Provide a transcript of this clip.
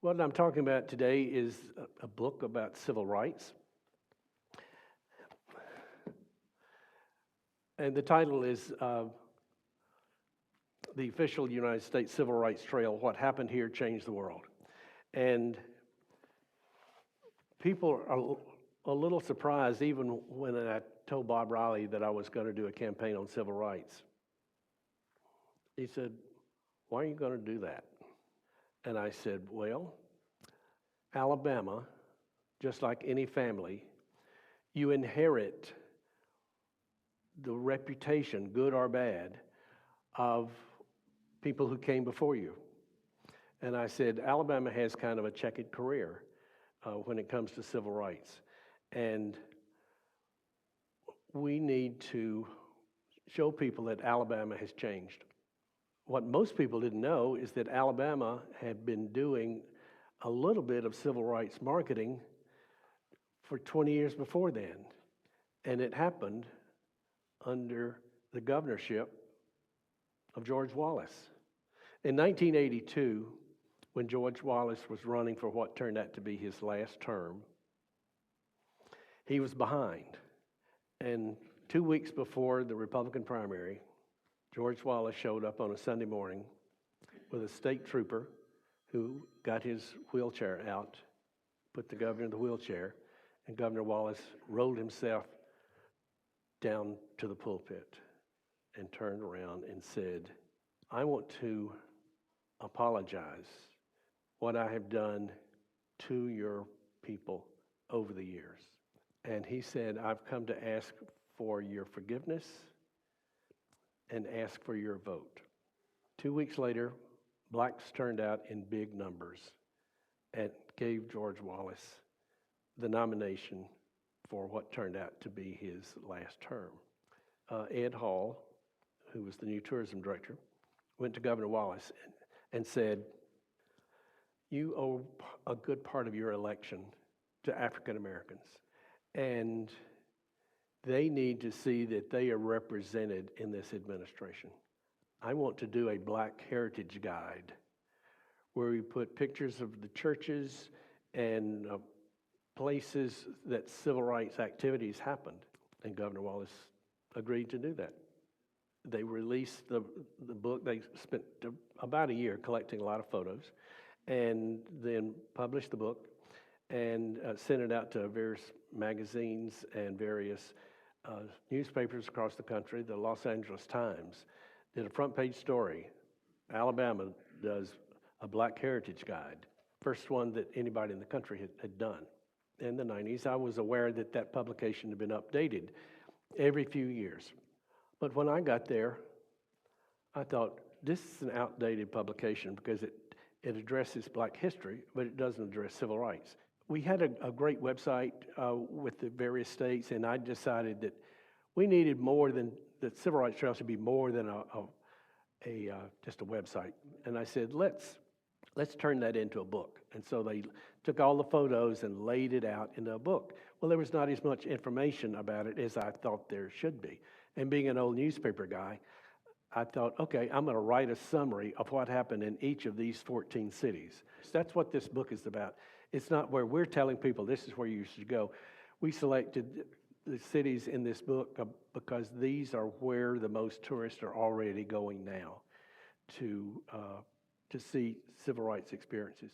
What I'm talking about today is a book about civil rights. And the title is The Official United States Civil Rights Trail, What Happened Here Changed the World. And people are a little surprised even when I told Bob Riley that I was going to do a campaign on civil rights. He said, "Why are you going to do that?" And I said, "Well, Alabama, just like any family, you inherit the reputation, good or bad, of people who came before you." And I said, Alabama has kind of a checkered career when it comes to civil rights. And we need to show people that Alabama has changed. What most people didn't know is that Alabama had been doing a little bit of civil rights marketing for 20 years before then. And it happened under the governorship of George Wallace. In 1982, when George Wallace was running for what turned out to be his last term, he was behind. And 2 weeks before the Republican primary, George Wallace showed up on a Sunday morning with a state trooper who got his wheelchair out, put the governor in the wheelchair, and Governor Wallace rolled himself down to the pulpit and turned around and said, "I want to apologize what I have done to your people over the years." And he said, "I've come to ask for your forgiveness and ask for your vote." 2 weeks later, blacks turned out in big numbers and gave George Wallace the nomination for what turned out to be his last term. Ed Hall, who was the new tourism director, went to Governor Wallace and said, "You owe a good part of your election to African Americans, and they need to see that they are represented in this administration. I want to do a Black Heritage Guide where we put pictures of the churches and places that civil rights activities happened." And Governor Wallace agreed to do that. They released the book. They spent about a year collecting a lot of photos and then published the book and sent it out to various magazines and various newspapers across the country. The Los Angeles Times did a front page story. Alabama does a Black Heritage Guide, first one that anybody in the country had done. In the 90s, I was aware that that publication had been updated every few years. But when I got there, I thought, this is an outdated publication because it addresses Black history, but it doesn't address civil rights. We had a great website with the various states, and I decided that we needed more than, the Civil Rights Trail should be more than just a website. And I said, let's turn that into a book. And so they took all the photos and laid it out in a book. Well, there was not as much information about it as I thought there should be. And being an old newspaper guy, I thought, okay, I'm going to write a summary of what happened in each of these 14 cities. That's what this book is about. It's not where we're telling people this is where you should go. We selected the cities in this book because these are where the most tourists are already going now to see civil rights experiences.